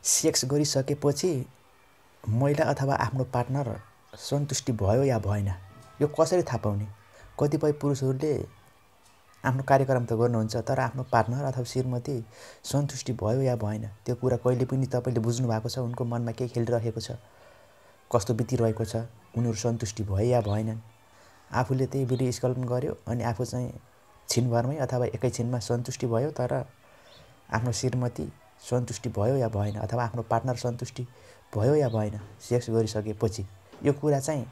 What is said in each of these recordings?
Sex गरिसकेपछि महिला अथवा आफ्नो पार्टनर सन्तुष्टि भयो या भएन यो कसरी थाहा पाउने? कतिपय पुरुषहरूले आफ्नो कार्यक्रम त गर्नुहुन्छ तर आफ्नो पार्टनर अथवा श्रीमती सन्तुष्टि भयो या भएन त्यो कुरा कहिले पनि तपाईँले बुझ्नु भएको छ? उनको मनमा के खेलिरहेको छ, कस्तो बितिरहेको छ, उनीहरू सन्तुष्टि भए या भएनन्? आफूले त्यही भिडियो स्खलन गर्यो अनि आफू चाहिँ छिनभरमै अथवा एकैछिनमा सन्तुष्टि भयो तर आफ्नो श्रीमती सन्तुष्टि भयो या भएन अथवा आफ्नो पार्टनर सन्तुष्टि भयो या भएन सेक्स गरिसकेपछि यो कुरा चाहिँ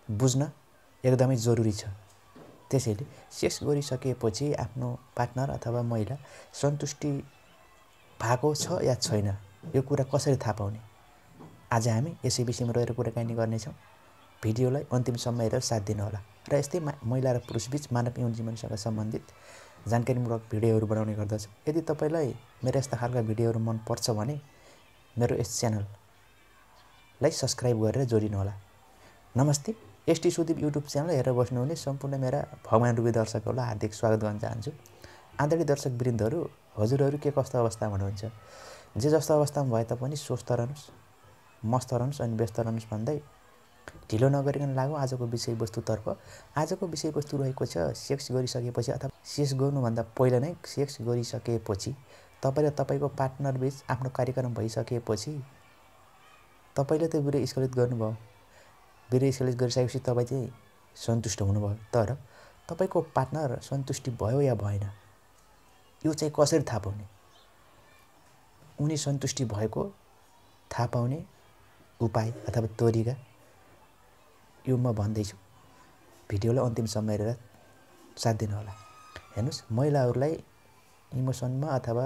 बुझ्न एकदमै जरुरी छ। त्यसैले सेक्स गरिसकेपछि आफ्नो पार्टनर अथवा महिला सन्तुष्टि भएको छ या छैन यो कुरा कसरी थाहा पाउने? आज हामी यसै विषयमा रहेर कुराकानी गर्नेछौँ। भिडियोलाई अन्तिमसम्म हेरेर साथ दिनुहोला र यस्तै महिला र पुरुषबीच मानव यौन जीवनसँग सम्बन्धित जानकारीमूलक भिडियोहरू बनाउने गर्दछु। यदि तपाईँलाई मेरो यस्ता खालका भिडियोहरू मन पर्छ भने मेरो यस च्यानललाई सब्स्क्राइब गरेर जोडिनुहोला। नमस्ते, एसटी सुदीप युट्युब च्यानल हेरेर बस्नुहुने सम्पूर्ण मेरा भगवान रूपी दर्शकहरूलाई हार्दिक स्वागत गर्न चाहन्छु। आदरणीय दर्शक वृन्दहरू, हजुरहरू के कस्तो अवस्थामा हुनुहुन्छ? जे जस्तो अवस्थामा भए तापनि स्वस्थ रहनुहोस्, मस्त रहनुहोस् अनि व्यस्त रहनुहोस् भन्दै ढिलो नगरिकन लागौँ आजको विषयवस्तुतर्फ। आजको विषयवस्तु रहेको छ सेक्स गरिसकेपछि अथवा सेक्स गर्नुभन्दा पहिला नै सेक्स गरिसकेपछि तपाईँ र तपाईँको पार्टनर बीच आफ्नो कार्यक्रम भइसकेपछि तपाईँले त वीर्य स्खलित गर्नुभयो। वीर्य स्खलित गरिसकेपछि तपाईँ चाहिँ सन्तुष्ट हुनुभयो तर तपाईँको पार्टनर सन्तुष्टि भयो या भएन यो चाहिँ कसरी थाहा पाउने? उनी सन्तुष्टि भएको थाहा पाउने उपाय अथवा तरिका यो म भन्दैछु। भिडियोलाई अन्तिमसम्म हेरेर साथ दिनुहोला। हेर्नुहोस्, महिलाहरूलाई इमोसनमा अथवा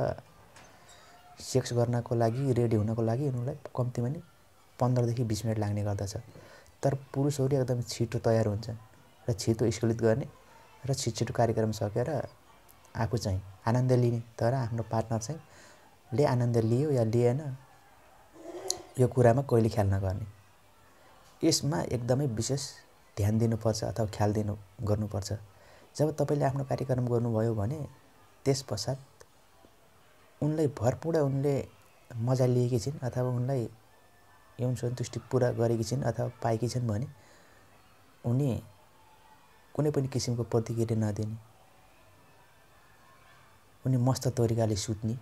सेक्स गर्नको लागि रेडी हुनको लागि उनीहरूलाई कम्तीमा नि 15 देखि 20 मिनट लाग्ने गर्दछ। तर पुरुषहरू एकदम छिटो तयार हुन्छन् र छिटो स्खलित गर्ने र छिटो कार्यक्रम सकेर आफू चाहिँ आनन्द लिने तर आफ्नो पार्टनर चाहिँ ले आनन्द लियो या लिएन यो कुरामा कहिले ख्याल नगर्ने। यसमा एकदमै विशेष ध्यान दिनुपर्छ अथवा ख्याल गर्नुपर्छ। जब तपाईँले आफ्नो कार्यक्रम गर्नुभयो भने त्यसपश्चात उनलाई भरपूर्ण उनले मजा लिएकी छिन् अथवा उनलाई यौन सन्तुष्टि पुरा गरेकी छिन् अथवा पाएकी छिन् भने उनी कुनै पनि किसिमको प्रतिक्रिया नदिने, उनी मस्त तरिकाले सुत्ने,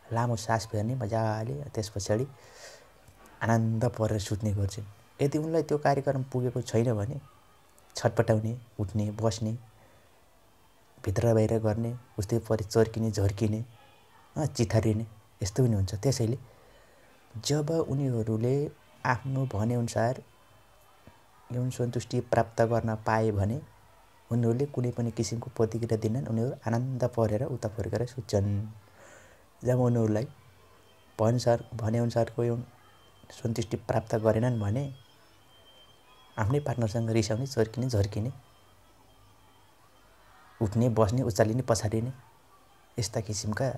लामो सास फेर्ने मजाले, त्यस पछाडि आनन्द परेर सुत्ने गर्छन्। यदि उनलाई त्यो कार्यक्रम पुगेको छैन भने छटपटाउने, उठ्ने, बस्ने, भित्र बाहिर गर्ने, उस्तै परि चर्किने, झर्किने, चिथारिने यस्तो पनि हुन्छ। त्यसैले जब उनीहरूले आफ्नो भनेअनुसार यौन सन्तुष्टि प्राप्त गर्न पाए भने उनीहरूले कुनै पनि किसिमको प्रतिक्रिया दिनन्। उनीहरू आनन्द परेर उता फर्केर सुत्छन्। जब उनीहरूलाई भनेअनुसारको यौन सन्तुष्टि प्राप्त गरेनन् भने आफ्नै पार्टनरसँग रिसाउने, चर्किने, झर्किने, उठ्ने, बस्ने, उचालिने, पछारिने यस्ता किसिमका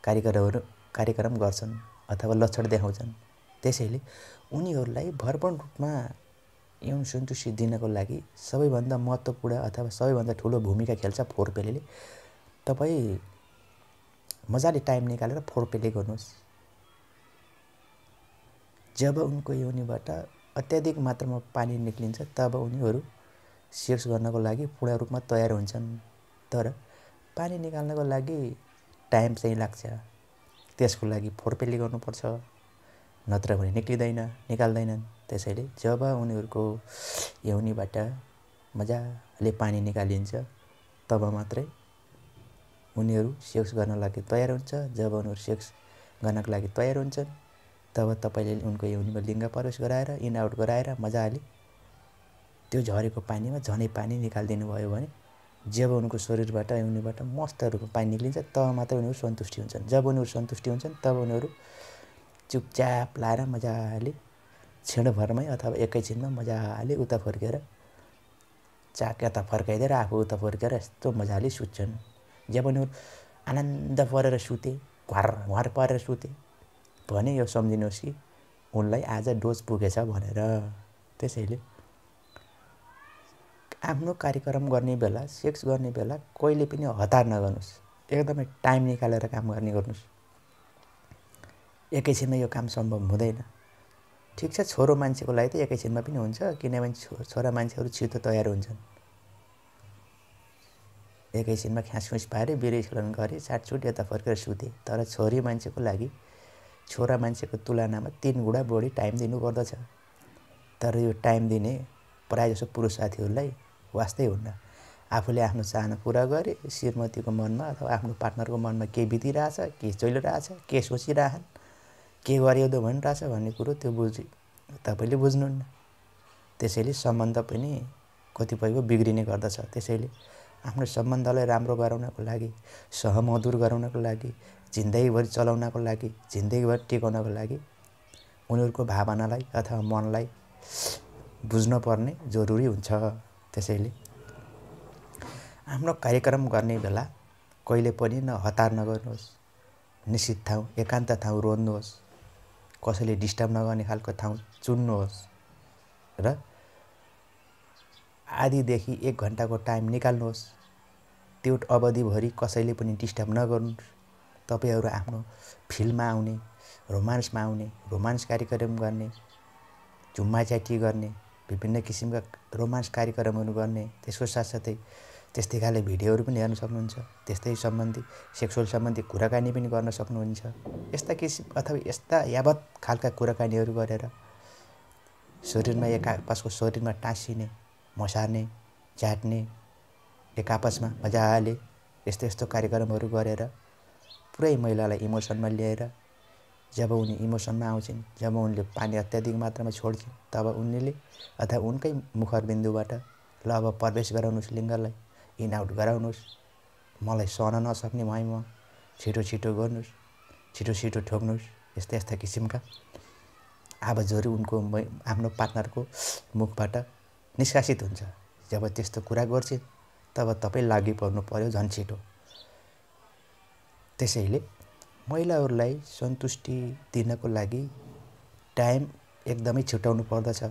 कार्यक्रम गर्छन् अथवा लक्षण देखाउँछन्। त्यसैले उनीहरूलाई भरपूर्ण रूपमा यौन सन्तुष्टि दिनको लागि सबैभन्दा महत्त्वपूर्ण अथवा सबैभन्दा ठुलो भूमिका खेल्छ फोरप्लेले। तपाईँ मजाले टाइम निकालेर फोरप्ले गर्नुहोस्। जब उनको योनिबाट अत्याधिक मात्रामा पानी निक्लिन्छ तब उनीहरू सेक्स गर्नको लागि पूर्ण रूपमा तयार हुन्छन्। तर पानी निकाल्नको लागि टाइम चाहिँ लाग्छ। त्यसको लागि फोरप्ले गर्नुपर्छ, नत्र भने निकाल्दैनन्। त्यसैले जब उनीहरूको योनिबाट मजाले पानी निकालिन्छ तब मात्रै उनीहरू सेक्स गर्न लागि तयार हुन्छ। जब उनीहरू सेक्स गर्नको लागि तयार हुन्छन् तब तपाईँले उनको योनिमा लिङ्ग प्रवेश गराएर इन आउट गराएर मजाले त्यो झरेको पानीमा झनै पानी निकालिदिनु भयो भने जब उनको शरीरबाट योनिबाट मस्त रूपमा पानी निक्लिन्छ तब मात्रै उनीहरू सन्तुष्टि हुन्छन्। जब उनीहरू सन्तुष्टि हुन्छन् तब उनीहरू चुपचाप लाएर मजाले क्षणभरमै अथवा एकैछिनमा मजाले उता फर्केर चाक यता फर्काइदिएर आफू उता फर्केर यस्तो मजाले सुत्छन्। जब उनीहरू आनन्द परेर सुते, घ्वार परेर सुते भने यो सम्झिनुहोस् कि उनलाई आज डोज पुगेछ भनेर। त्यसैले आफ्नो कार्यक्रम गर्ने बेला, सेक्स गर्ने बेला कहिले पनि हतार नगर्नुहोस्। एकदमै टाइम निकालेर काम गर्ने गर्नुहोस्। एकैछिनमा यो काम सम्भव हुँदैन। ठिक छ, छोरो मान्छेको लागि त एकैछिनमा पनि हुन्छ, किनभने छोरा मान्छेहरू छिटो तयार हुन्छन्। एकैछिनमा ख्यासखुस पारे विरेचलन गरे चाटचुट यता फर्केर सुते। तर छोरी मान्छेको लागि छोरा मान्छेको तुलनामा 3 गुणा बढी टाइम दिनुपर्दछ। तर यो टाइम दिने प्रायःजसो पुरुष साथीहरूलाई वास्तै हुन्न। आफूले आफ्नो चाहना पुरा गरे श्रीमतीको मनमा अथवा आफ्नो पार्टनरको मनमा के बितिरहेछ, के चलिरहेछ, के सोचिरहन्, के गरियो भनिरहेछ भन्ने कुरो त्यो तपाईँले बुझ्नुहुन्न। त्यसैले सम्बन्ध पनि कतिपयको बिग्रिने गर्दछ। त्यसैले आफ्नो सम्बन्धलाई राम्रो गराउनको लागि, सहमधुर गराउनको लागि, जिन्दगीभरि चलाउनको लागि, जिन्दगीभरि टिकाउनको लागि उनीहरूको भावनालाई अथवा मनलाई बुझ्नुपर्ने जरुरी हुन्छ। त्यसैले आफ्नो कार्यक्रम गर्ने बेला कहिले पनि हतार नगर्नुहोस्। निश्चित ठाउँ, एकान्त ठाउँ रोज्नुहोस्। कसैले डिस्टर्ब नगर्ने खालको ठाउँ चुन्नुहोस् र आधीदेखि 1 घन्टाको टाइम निकाल्नुहोस्। त्यो अवधिभरि कसैले पनि डिस्टर्ब नगर्नुहोस्। तपाईहरू आफ्नो फिल्डमा आउने, रोमान्समा आउने, रोमान्स कार्यक्रम गर्ने, झुम्मा च्याटी गर्ने, विभिन्न किसिमका रोमान्स कार्यक्रमहरू गर्ने, त्यसको साथसाथै त्यस्तै खाले भिडियोहरू पनि हेर्न सक्नुहुन्छ। त्यस्तै सम्बन्धी सेक्सुअल सम्बन्धी कुराकानी पनि गर्न सक्नुहुन्छ। यस्ता किसिम अथवा यस्ता यावत खालका कुराकानीहरू गरेर शरीरमा एक आपसको शरीरमा टाँसिने, मसार्ने, च्याट्ने, एक आपसमा मजाले यस्तो यस्तो कार्यक्रमहरू गरेर पुरै महिलालाई इमोसनमा ल्याएर जब उनी इमोसनमा आउँछिन्, जब उनले पानी अत्याधिक मात्रामा छोड्छिन्, तब उनले अथवा उनकै मुखरबिन्दुबाट ल अब प्रवेश गराउनुहोस्, लिङ्गलाई इन आउट गराउनुहोस्, मलाई सहन नसक्ने भएँ म, छिटो छिटो गर्नुहोस्, छिटो छिटो ठोक्नुहोस्, यस्ता यस्ता किसिमका आवाजहरू उनको आफ्नो पार्टनरको मुखबाट निष्कासित हुन्छ। जब त्यस्तो कुरा गर्छिन् तब तपाईँ लागि पर्नु पर्यो झन् छिटो। त्यसैले महिलाहरूलाई सन्तुष्टि दिनको लागि टाइम एकदमै छुटाउनु पर्दछ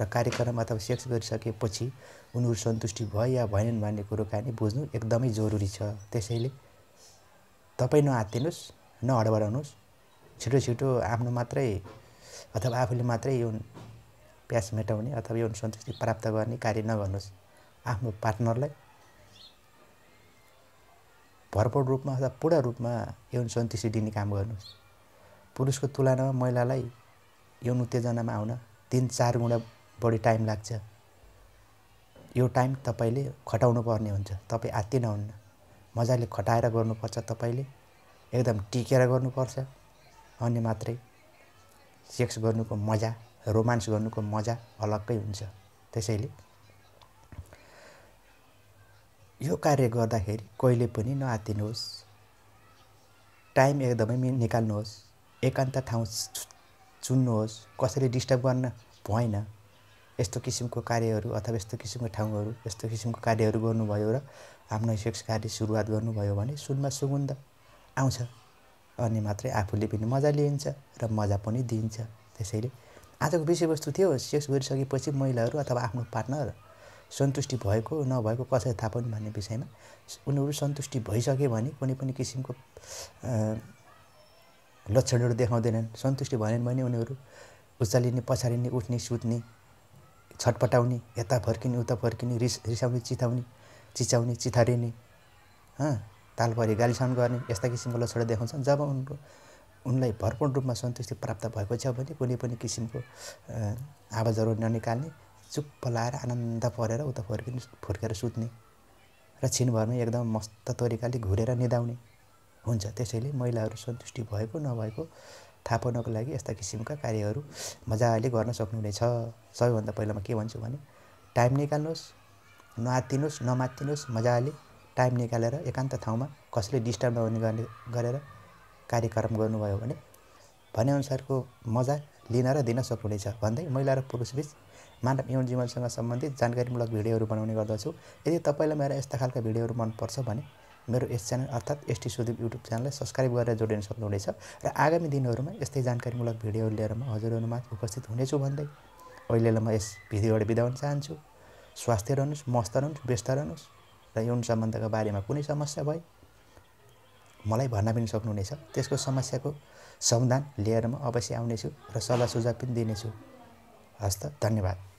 र कार्यक्रम अथवा सेक्स गरिसकेपछि उनीहरू सन्तुष्टि भयो या भएनन् भन्ने कुरो कहानी बुझ्नु एकदमै जरुरी छ। त्यसैले तपाईँ नआत्तिनुहोस्, नहडबडाउनुहोस्, छिटो छिटो आफ्नो मात्रै अथवा आफूले मात्रै यो प्यास मेटाउने अथवा यौन सन्तुष्टि प्राप्त गर्ने कार्य नगर्नुहोस्। आफ्नो पार्टनरलाई भरपूर रूपमा अथवा पूर्ण रूपमा यौन सन्तुष्टि दिने काम गर्नुहोस्। पुरुषको तुलनामा महिलालाई यौन उत्तेजनामा आउन 3-4 गुणा बढी टाइम लाग्छ। यो टाइम तपाईले खटाउनु पर्ने हुन्छ। तपाईँ आत्तिनुहुन्न, मजाले खटाएर गर्नुपर्छ। तपाईले एकदम टिकेर गर्नुपर्छ। अनि मात्रै सेक्स गर्नुको मजा, रोमान्स गर्नुको मजा अलग्गै हुन्छ। त्यसैले यो कार्य गर्दाखेरि कहिले पनि नआत्तिनुहोस्। टाइम एकदमै निकाल्नुहोस्। एकान्त ठाउँ चुन्नुहोस्। कसैले डिस्टर्ब गर्न भएन। यस्तो किसिमको कार्यहरू अथवा यस्तो किसिमको ठाउँहरू, यस्तो किसिमको कार्यहरू गर्नुभयो र आफ्नो सेक्स कार्य सुरुवात गर्नुभयो भने सुनमा सुगन्ध आउँछ। अनि मात्रै आफूले पनि मजा लिन्छ र मजा पनि दिन्छ। त्यसैले आजको विषयवस्तु थियो सेक्स गरिसकेपछि महिलाहरू अथवा आफ्नो पार्टनर सन्तुष्टि भएको नभएको कसरी थाहा पाउने भन्ने विषयमा। उनीहरू सन्तुष्टि भइसके भने कुनै पनि किसिमको लक्षणहरू देखाउँदैनन्। सन्तुष्टि भएनन् भने उनीहरू उचालिने, पछारिने, उठ्ने, सुत्ने, छटपटाउने, यता फर्किने, उता फर्किने, रिसाउने, चिचाउने, चिथारिने, तालपरि गालीसाउन गर्ने, यस्ता किसिमको लक्षण देखाउँछन्। जब उनलाई भरपूर रूपमा सन्तुष्टि प्राप्त भएको छ भने कुनै पनि किसिमको आवाजहरू ननिकाल्ने, चुप्प लाएर आनन्द परेर उता फर्केर सुत्ने र छिनभरमै एकदम मस्त तरिकाले घुरेर निदाउने हुन्छ। त्यसैले महिलाहरू सन्तुष्टि भएको नभएको थाहा पाउनको लागि यस्ता किसिमका कार्यहरू मजाले गर्न सक्नुहुनेछ। सबैभन्दा पहिला म के भन्छु भने टाइम निकाल्नुहोस्, नआत्तिनुहोस्, नमात्तिनुहोस्, मजाले टाइम निकालेर एकान्त ठाउँमा कसैले डिस्टर्ब नहुने गरेर कार्यक्रम गर्नुभयो भने भनेअनुसारको मजा लिन र दिन सक्नुहुनेछ भन्दै महिला र पुरुषबीच मानव यौन जीवनसँग सम्बन्धित जानकारीमूलक भिडियोहरू बनाउने गर्दछु। यदि तपाईँलाई मेरा यस्ता खालका भिडियोहरू मनपर्छ भने मेरो यस च्यानल अर्थात् एसटी सुदीप युट्युब च्यानललाई सब्सक्राइब गरेर जोडिन सक्नुहुनेछ र आगामी दिनहरूमा यस्तै जानकारीमूलक भिडियोहरू लिएर म हजुरहरूमा उपस्थित हुनेछु भन्दै अहिलेलाई म यस भिडियोबाट बिदा हुन चाहन्छु। स्वास्थ्य रहनुहोस्, मस्त रहनुहोस्, व्यस्त रहनुहोस् र यौन सम्बन्धका बारेमा कुनै समस्या भए मलाई भन्न पनि सक्नुहुनेछ। त्यसको समस्याको समाधान लिएर म अवश्य आउनेछु र सल्लाह सुझाव पनि दिनेछु। हस् त, धन्यवाद।